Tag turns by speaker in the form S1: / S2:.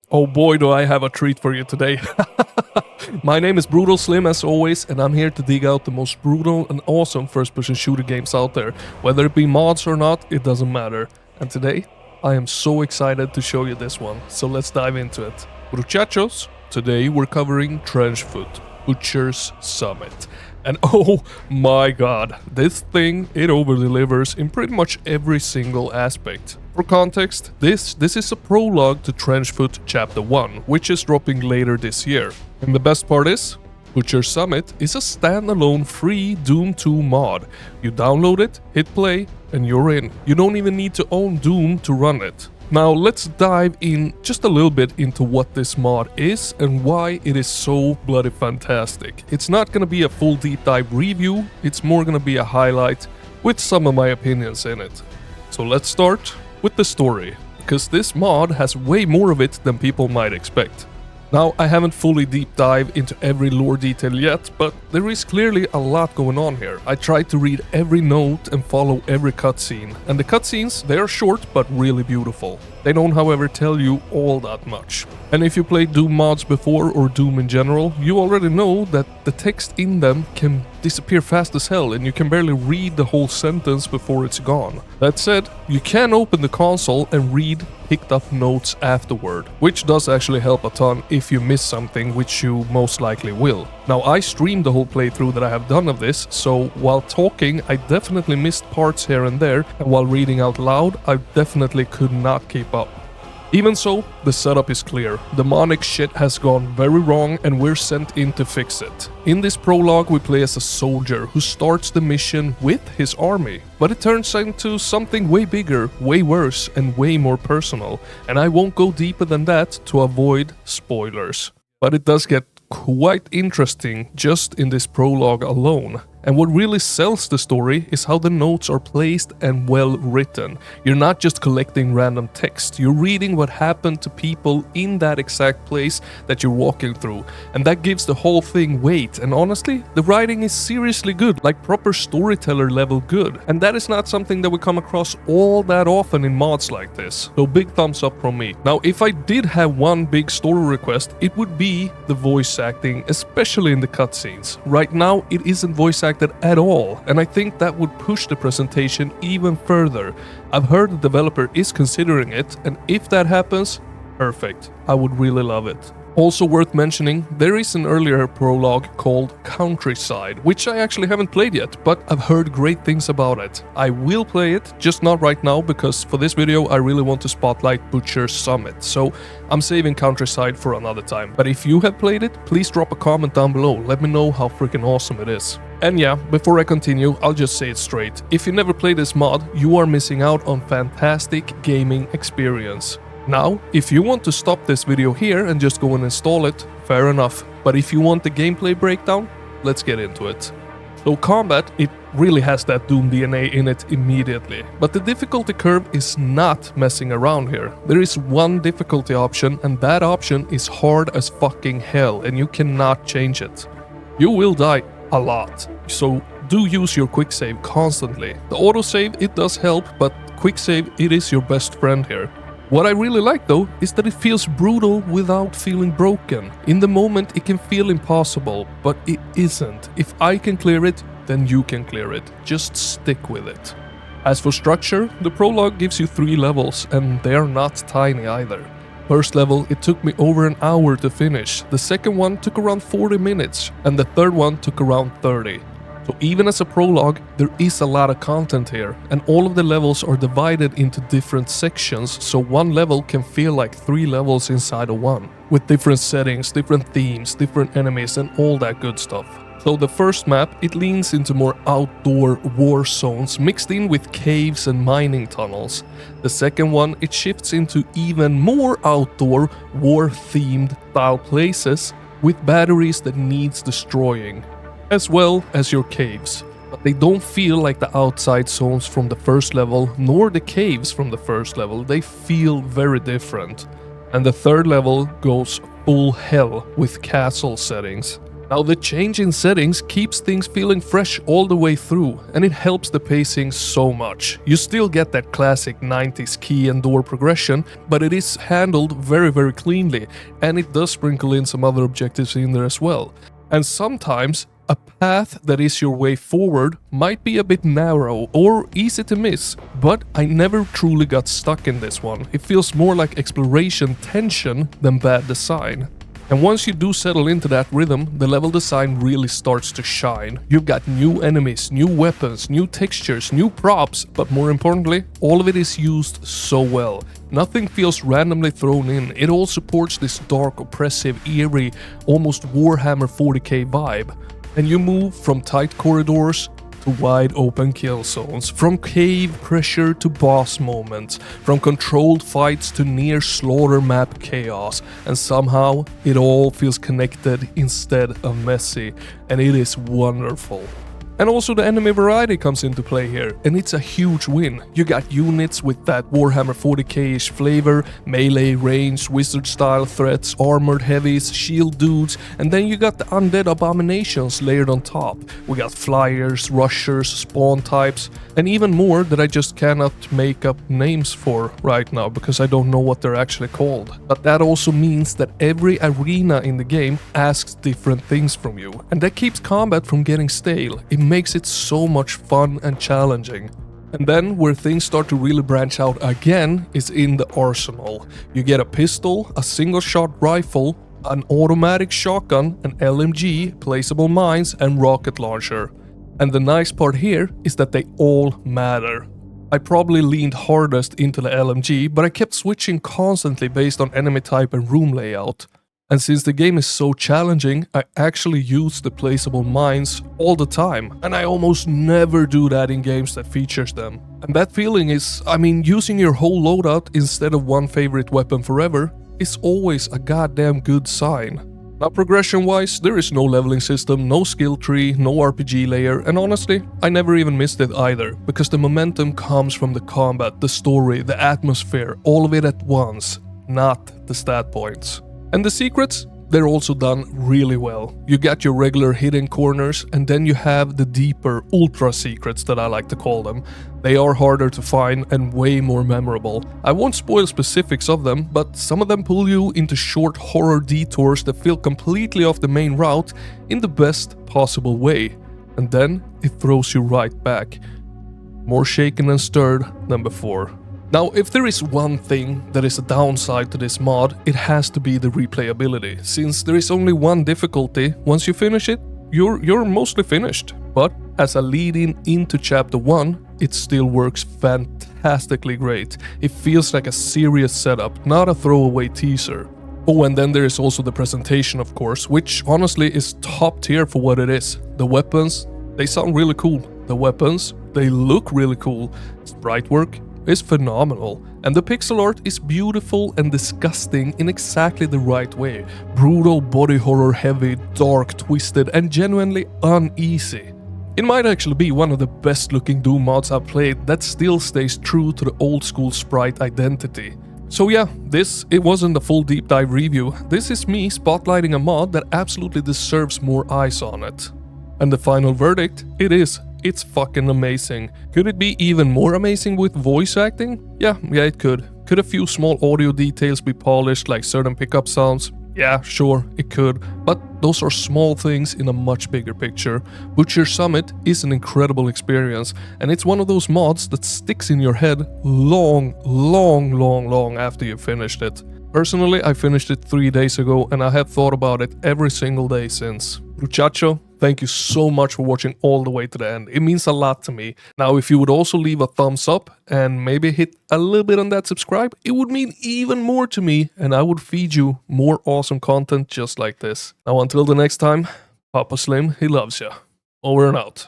S1: Oh boy, do I have a treat for you today. My name is Brutal Slim as always, and I'm here to dig out the most brutal and awesome first-person shooter games out there. Whether it be mods or not, it doesn't matter. And today, I am so excited to show you this one, so let's dive into it. Muchachos, today we're covering Trenchfoot, Butcher's Summit. And oh my god, this thing, it over-delivers in pretty much every single aspect. For context, this is a prologue to Trenchfoot Chapter 1, which is dropping later this year. And the best part is, Butcher's Summit is a standalone free Doom 2 mod. You download it, hit play, and you're in. You don't even need to own Doom to run it. Now let's dive in just a little bit into what this mod is and why it is so bloody fantastic. It's not gonna be a full deep dive review, it's more gonna be a highlight with some of my opinions in it. So let's start with the story, because this mod has way more of it than people might expect. Now, I haven't fully deep dive into every lore detail yet, but there is clearly a lot going on here. I tried to read every note and follow every cutscene, and the cutscenes, they are short but really beautiful. They don't, however, tell you all that much. And if you played Doom mods before or Doom in general, you already know that the text in them can disappear fast as hell and you can barely read the whole sentence before it's gone. That said, you can open the console and read picked up notes afterward, which does actually help a ton if you miss something, which you most likely will. Now, I streamed the whole playthrough that I have done of this, so while talking I definitely missed parts here and there, and while reading out loud I definitely could not keep up. Even so, the setup is clear. Demonic shit has gone very wrong and we're sent in to fix it. In this prologue we play as a soldier who starts the mission with his army, but it turns into something way bigger, way worse, and way more personal, and I won't go deeper than that to avoid spoilers. But it does get quite interesting just in this prologue alone. And what really sells the story is how the notes are placed and well written. You're not just collecting random text, you're reading what happened to people in that exact place that you're walking through. And that gives the whole thing weight, and honestly, the writing is seriously good, like proper storyteller level good. And that is not something that we come across all that often in mods like this. So big thumbs up from me. Now, if I did have one big story request, it would be the voice acting, especially in the cutscenes. Right now, it isn't voice acting at all, and I think that would push the presentation even further. I've heard the developer is considering it, and if that happens, perfect. I would really love it. Also worth mentioning, there is an earlier prologue called Countryside, which I actually haven't played yet, but I've heard great things about it. I will play it, just not right now, because for this video I really want to spotlight Butcher's Summit, so I'm saving Countryside for another time. But if you have played it, please drop a comment down below, let me know how freaking awesome it is. And yeah, before I continue, I'll just say it straight. If you never played this mod, you are missing out on fantastic gaming experience. Now, if you want to stop this video here and just go and install it, fair enough. But if you want the gameplay breakdown, let's get into it. So combat, it really has that Doom DNA in it immediately. But the difficulty curve is not messing around here. There is one difficulty option, and that option is hard as fucking hell, and you cannot change it. You will die a lot, so do use your quick save constantly. The autosave, it does help, but quick save, it is your best friend here. What I really like though is that it feels brutal without feeling broken. In the moment it can feel impossible, but it isn't. If I can clear it, then you can clear it. Just stick with it. As for structure, the prologue gives you 3 levels, and they are not tiny either. First level, it took me over an hour to finish, the second one took around 40 minutes, and the third one took around 30. So even as a prologue, there is a lot of content here, and all of the levels are divided into different sections, so one level can feel like 3 levels inside of one, with different settings, different themes, different enemies, and all that good stuff. So the first map, it leans into more outdoor war zones mixed in with caves and mining tunnels. The second one, it shifts into even more outdoor war-themed style places with batteries that needs destroying, as well as your caves. But they don't feel like the outside zones from the first level, nor the caves from the first level. They feel very different. And the third level goes full hell with castle settings. Now the change in settings keeps things feeling fresh all the way through, and it helps the pacing so much. You still get that classic 90s key and door progression, but it is handled very cleanly, and it does sprinkle in some other objectives in there as well. And sometimes a path that is your way forward might be a bit narrow or easy to miss, but I never truly got stuck in this one. It feels more like exploration tension than bad design. And once you do settle into that rhythm, the level design really starts to shine. You've got new enemies, new weapons, new textures, new props, but more importantly, all of it is used so well. Nothing feels randomly thrown in, it all supports this dark, oppressive, eerie, almost Warhammer 40k vibe. And you move from tight corridors to wide open kill zones, from cave pressure to boss moments, from controlled fights to near slaughter map chaos, and somehow it all feels connected instead of messy, and it is wonderful. And also the enemy variety comes into play here, and it's a huge win. You got units with that Warhammer 40k-ish flavor, melee, ranged, wizard-style threats, armored heavies, shield dudes, and then you got the undead abominations layered on top. We got flyers, rushers, spawn types, and even more that I just cannot make up names for right now because I don't know what they're actually called. But that also means that every arena in the game asks different things from you, and that keeps combat from getting stale. It makes it so much fun and challenging. And then where things start to really branch out again is in the arsenal. You get a pistol, a single shot rifle, an automatic shotgun, an LMG, placeable mines, and rocket launcher. And the nice part here is that they all matter. I probably leaned hardest into the LMG, but I kept switching constantly based on enemy type and room layout. And since the game is so challenging, I actually use the placeable mines all the time, and I almost never do that in games that features them. And that feeling is, using your whole loadout instead of one favorite weapon forever is always a goddamn good sign. Now progression-wise, there is no leveling system, no skill tree, no RPG layer, and honestly, I never even missed it either, because the momentum comes from the combat, the story, the atmosphere, all of it at once, not the stat points. And the secrets? They're also done really well. You got your regular hidden corners, and then you have the deeper ultra secrets that I like to call them. They are harder to find and way more memorable. I won't spoil specifics of them, but some of them pull you into short horror detours that feel completely off the main route in the best possible way. And then it throws you right back. More shaken and stirred than before. Now, if there is one thing that is a downside to this mod, it has to be the replayability. Since there is only one difficulty, once you finish it, you're mostly finished. But as a lead-in into Chapter 1, it still works fantastically great. It feels like a serious setup, not a throwaway teaser. Oh, and then there is also the presentation, of course, which honestly is top tier for what it is. The weapons, they sound really cool. The weapons, they look really cool. Sprite work is phenomenal, and the pixel art is beautiful and disgusting in exactly the right way. Brutal, body horror heavy, dark, twisted, and genuinely uneasy. It might actually be one of the best looking Doom mods I've played that still stays true to the old school sprite identity. So yeah, it wasn't a full deep dive review. This is me spotlighting a mod that absolutely deserves more eyes on it. And the final verdict, it's fucking amazing. Could it be even more amazing with voice acting? Yeah, it could. Could a few small audio details be polished, like certain pickup sounds? Yeah, sure, it could. But those are small things in a much bigger picture. Butcher Summit is an incredible experience, and it's one of those mods that sticks in your head long after you've finished it. Personally, I finished it 3 days ago, and I have thought about it every single day since. Muchacho, thank you so much for watching all the way to the end. It means a lot to me. Now, if you would also leave a thumbs up and maybe hit a little bit on that subscribe, it would mean even more to me, and I would feed you more awesome content just like this. Now, until the next time, Papa Slim, he loves ya. Over and out.